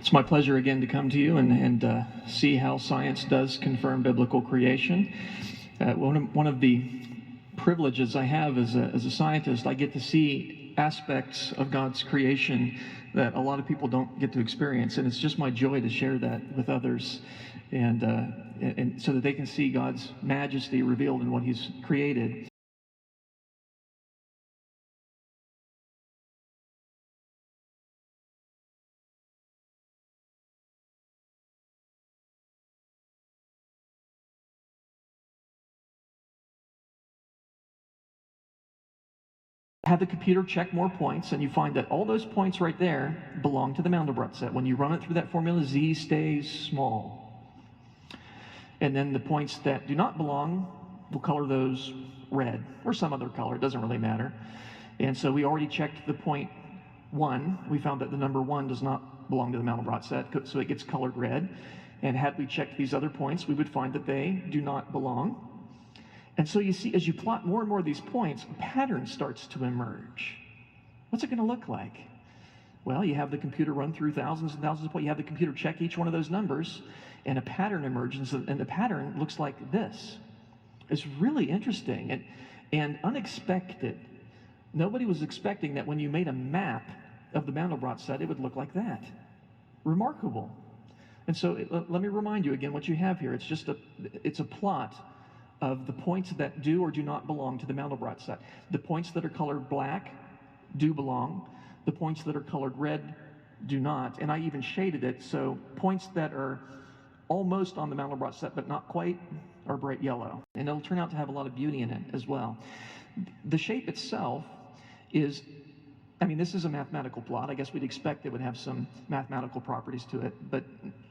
It's my pleasure again to come to you and see how science does confirm biblical creation. One of the privileges I have as a scientist, I get to see aspects of God's creation that a lot of people don't get to experience, and it's just my joy to share that with others, and so that they can see God's majesty revealed in what He's created. Have the computer check more points, and you find that all those points right there belong to the Mandelbrot set. When you run it through that formula, Z stays small. And then the points that do not belong, we'll color those red, or some other color, it doesn't really matter. And so we already checked the point 1. We found that the number 1 does not belong to the Mandelbrot set, so it gets colored red. And had we checked these other points, we would find that they do not belong. And so you see, as you plot more and more of these points, a pattern starts to emerge. What's it going to look like? Well, you have the computer run through thousands and thousands of points. You have the computer check each one of those numbers, and a pattern emerges, and the pattern looks like this. It's really interesting and unexpected. Nobody was expecting that when you made a map of the Mandelbrot set, it would look like that. Remarkable. And so let me remind you again what you have here. It's a plot of the points that do or do not belong to the Mandelbrot set. The points that are colored black do belong. The points that are colored red do not. And I even shaded it, so points that are almost on the Mandelbrot set but not quite are bright yellow. And it'll turn out to have a lot of beauty in it as well. The shape itself is, this is a mathematical plot. I guess we'd expect it would have some mathematical properties to it, but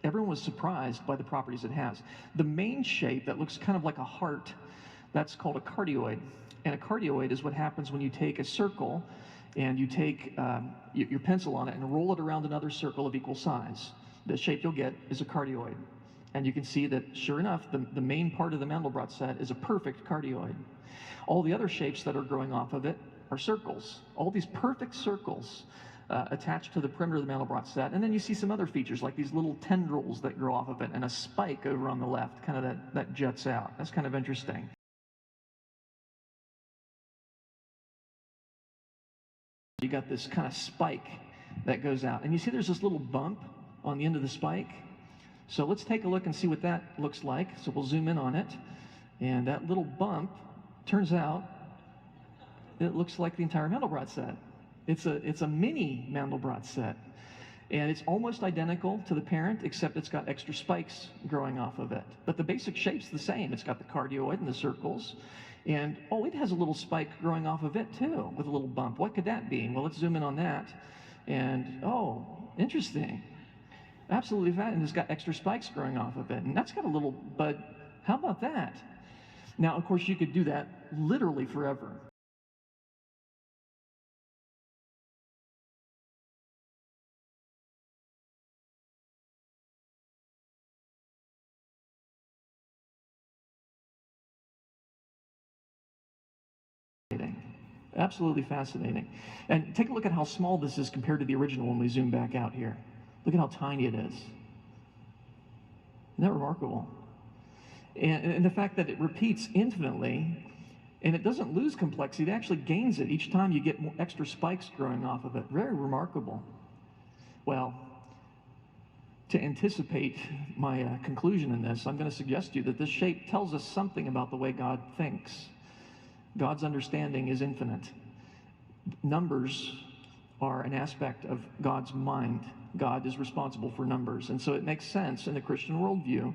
everyone was surprised by the properties it has. The main shape that looks kind of like a heart, that's called a cardioid. And a cardioid is what happens when you take a circle and you take your pencil on it and roll it around another circle of equal size. The shape you'll get is a cardioid. And you can see that, sure enough, the main part of the Mandelbrot set is a perfect cardioid. All the other shapes that are growing off of it are circles. All these perfect circles attached to the perimeter of the Mandelbrot set. And then you see some other features like these little tendrils that grow off of it and a spike over on the left, kind of that juts out. That's kind of interesting. You got this kind of spike that goes out. And you see there's this little bump on the end of the spike. So let's take a look and see what that looks like. So we'll zoom in on it. And that little bump, turns out, it looks like the entire Mandelbrot set. It's a mini Mandelbrot set. And it's almost identical to the parent, except it's got extra spikes growing off of it. But the basic shape's the same. It's got the cardioid and the circles. And, it has a little spike growing off of it, too, with a little bump. What could that be? Well, let's zoom in on that. And, interesting. Absolutely fat. And it's got extra spikes growing off of it. And that's got a little bud. How about that? Now, of course, you could do that literally forever. Absolutely fascinating. And take a look at how small this is compared to the original when we zoom back out here. Look at how tiny it is. Isn't that remarkable? And the fact that it repeats infinitely, and it doesn't lose complexity, it actually gains it each time you get more extra spikes growing off of it. Very remarkable. Well, to anticipate my conclusion in this, I'm going to suggest to you that this shape tells us something about the way God thinks. God's understanding is infinite. Numbers are an aspect of God's mind. God is responsible for numbers. And so it makes sense in the Christian worldview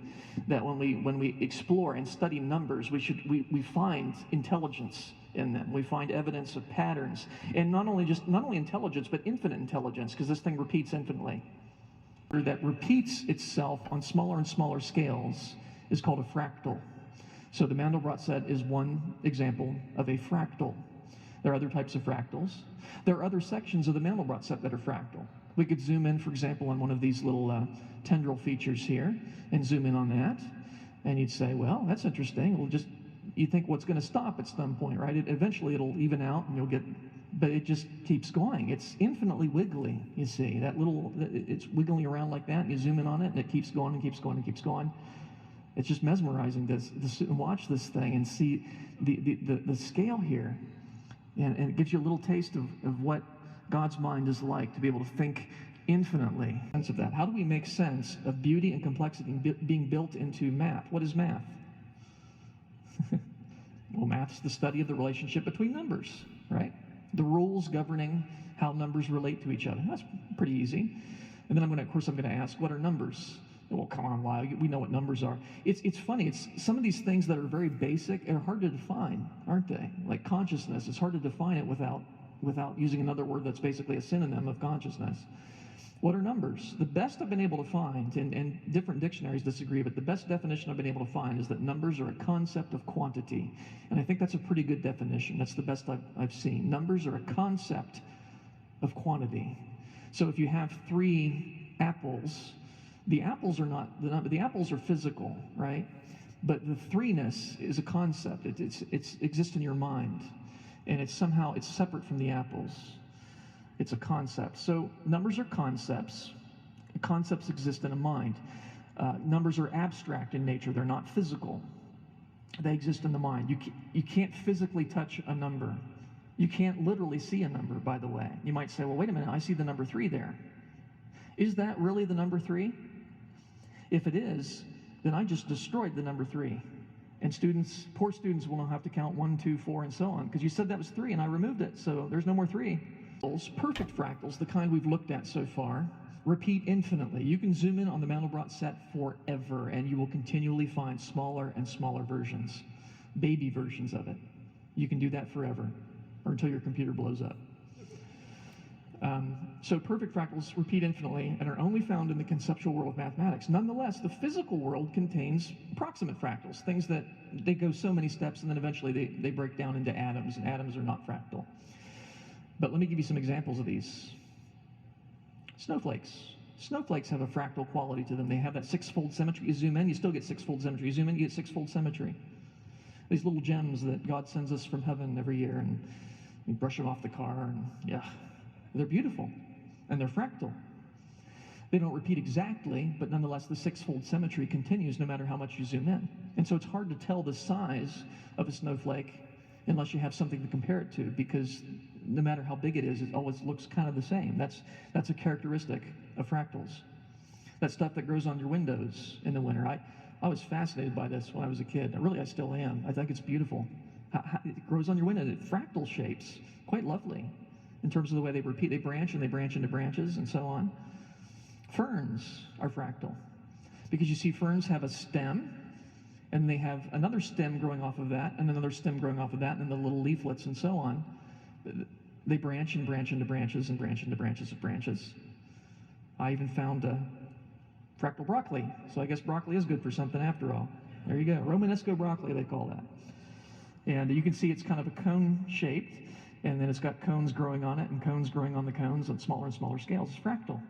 that when we explore and study numbers, we find intelligence in them. We find evidence of patterns. And not only intelligence, but infinite intelligence, because this thing repeats infinitely. That repeats itself on smaller and smaller scales is called a fractal. So the Mandelbrot set is one example of a fractal. There are other types of fractals. There are other sections of the Mandelbrot set that are fractal. We could zoom in, for example, on one of these little tendril features here and zoom in on that. And you'd say, well, that's interesting. You think what's going to stop at some point, right? Eventually it'll even out and you'll get but it just keeps going. It's infinitely wiggly, you see. It's wiggling around like that, and you zoom in on it, and it keeps going and keeps going and keeps going. It's just mesmerizing to watch this thing and see the scale here. And it gives you a little taste of what God's mind is like, to be able to think infinitely. Sense of that. How do we make sense of beauty and complexity being built into math? What is math? Well, math's the study of the relationship between numbers, right? The rules governing how numbers relate to each other. That's pretty easy. And then of course I'm going to ask, what are numbers? Well, come on, Lisle, we know what numbers are. It's funny. It's some of these things that are very basic are hard to define, aren't they? Like consciousness, it's hard to define it without using another word that's basically a synonym of consciousness. What are numbers? The best I've been able to find, and different dictionaries disagree, but the best definition I've been able to find is that numbers are a concept of quantity. And I think that's a pretty good definition. That's the best I've seen. Numbers are a concept of quantity. So if you have 3 apples, the apples are physical, right? But the 3-ness is a concept. It exists in your mind. And it's separate from the apples. It's a concept. So numbers are concepts. Concepts exist in a mind. Numbers are abstract in nature. They're not physical. They exist in the mind. You can't physically touch a number. You can't literally see a number, by the way. You might say, well, wait a minute, I see the number 3 there. Is that really the number 3? If it is, then I just destroyed the number 3. And poor students will now have to count 1, 2, 4, and so on, because you said that was 3 and I removed it, so there's no more 3. Perfect fractals, the kind we've looked at so far, repeat infinitely. You can zoom in on the Mandelbrot set forever, and you will continually find smaller and smaller versions, baby versions of it. You can do that forever, or until your computer blows up. So perfect fractals repeat infinitely and are only found in the conceptual world of mathematics. Nonetheless, the physical world contains approximate fractals, things that they go so many steps and then eventually they break down into atoms, and atoms are not fractal. But let me give you some examples of these. Snowflakes. Snowflakes have a fractal quality to them. They have that 6-fold symmetry. You zoom in, you still get 6-fold symmetry. You zoom in, you get 6-fold symmetry. These little gems that God sends us from heaven every year, and we brush them off the car, and yeah, they're beautiful, and they're fractal. They don't repeat exactly, but nonetheless, the 6-fold symmetry continues no matter how much you zoom in. And so it's hard to tell the size of a snowflake unless you have something to compare it to, because no matter how big it is, it always looks kind of the same. That's a characteristic of fractals. That stuff that grows on your windows in the winter. I was fascinated by this when I was a kid. I still am. I think it's beautiful. How it grows on your window. Fractal shapes, quite lovely in terms of the way they repeat. They branch and they branch into branches and so on. Ferns are fractal because you see ferns have a stem, and they have another stem growing off of that, and another stem growing off of that, and then the little leaflets and so on. They branch and branch into branches and branch into branches of branches. I even found fractal broccoli, so I guess broccoli is good for something after all. There you go, Romanesco broccoli they call that. And you can see it's kind of a cone-shaped, and then it's got cones growing on it and cones growing on the cones on smaller and smaller scales. It's fractal.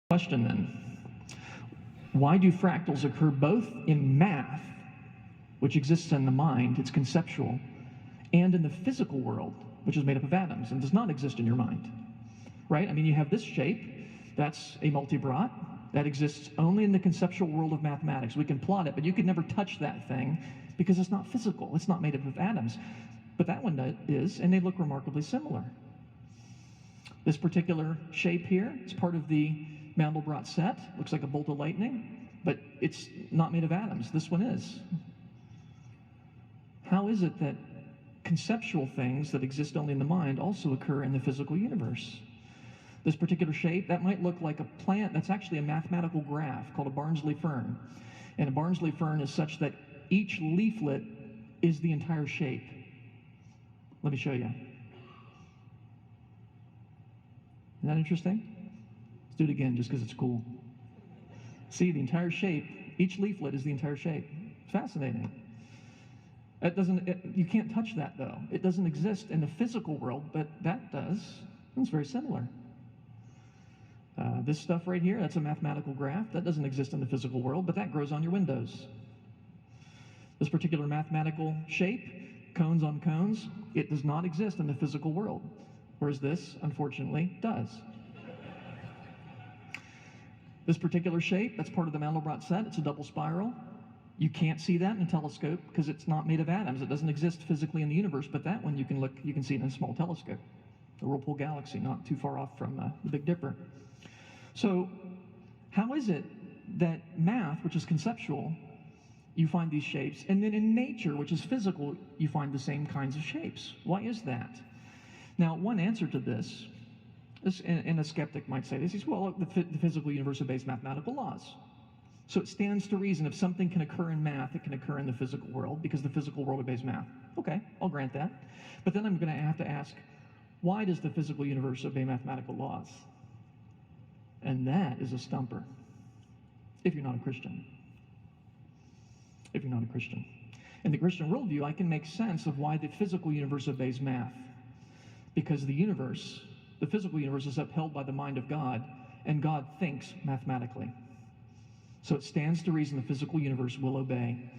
Question then, why do fractals occur both in math, which exists in the mind, it's conceptual, and in the physical world, which is made up of atoms and does not exist in your mind, right? I mean, you have this shape, that's a multibrot, that exists only in the conceptual world of mathematics. We can plot it, but you could never touch that thing because it's not physical, it's not made up of atoms. But that one is, and they look remarkably similar. This particular shape here is part of the Mandelbrot set. Looks like a bolt of lightning, but it's not made of atoms. This one is. How is it that conceptual things that exist only in the mind also occur in the physical universe? This particular shape, that might look like a plant. That's actually a mathematical graph called a Barnsley fern. And a Barnsley fern is such that each leaflet is the entire shape. Let me show you. Isn't that interesting? Let's do it again just because it's cool. See, the entire shape, each leaflet is the entire shape. Fascinating. You can't touch that, though. It doesn't exist in the physical world, but that does. It's very similar. This stuff right here, that's a mathematical graph. That doesn't exist in the physical world, but that grows on your windows. This particular mathematical shape, cones on cones, it does not exist in the physical world, whereas this, unfortunately, does. This particular shape, that's part of the Mandelbrot set. It's a double spiral. You can't see that in a telescope because it's not made of atoms. It doesn't exist physically in the universe, but that one you can see it in a small telescope. The Whirlpool Galaxy, not too far off from the Big Dipper. So how is it that math, which is conceptual, you find these shapes, and then in nature, which is physical, you find the same kinds of shapes? Why is that? Now, one answer to this, and a skeptic might say this, is, well, the physical universe obeys mathematical laws. So it stands to reason if something can occur in math, it can occur in the physical world because the physical world obeys math. Okay, I'll grant that. But then I'm going to have to ask, why does the physical universe obey mathematical laws? And that is a stumper, if you're not a Christian. If you're not a Christian. In the Christian worldview, I can make sense of why the physical universe obeys math. Because the universe, the physical universe, is upheld by the mind of God, and God thinks mathematically. So it stands to reason the physical universe will obey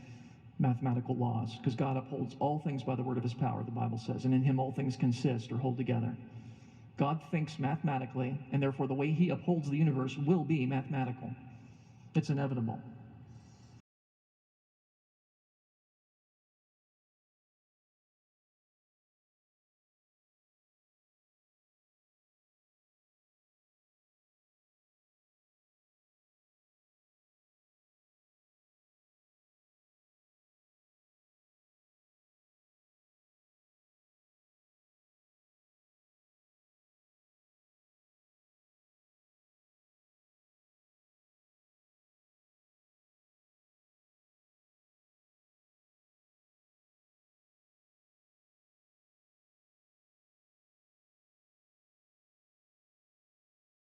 mathematical laws, because God upholds all things by the word of his power, the Bible says, and in him all things consist or hold together. God thinks mathematically, and therefore the way he upholds the universe will be mathematical. It's inevitable.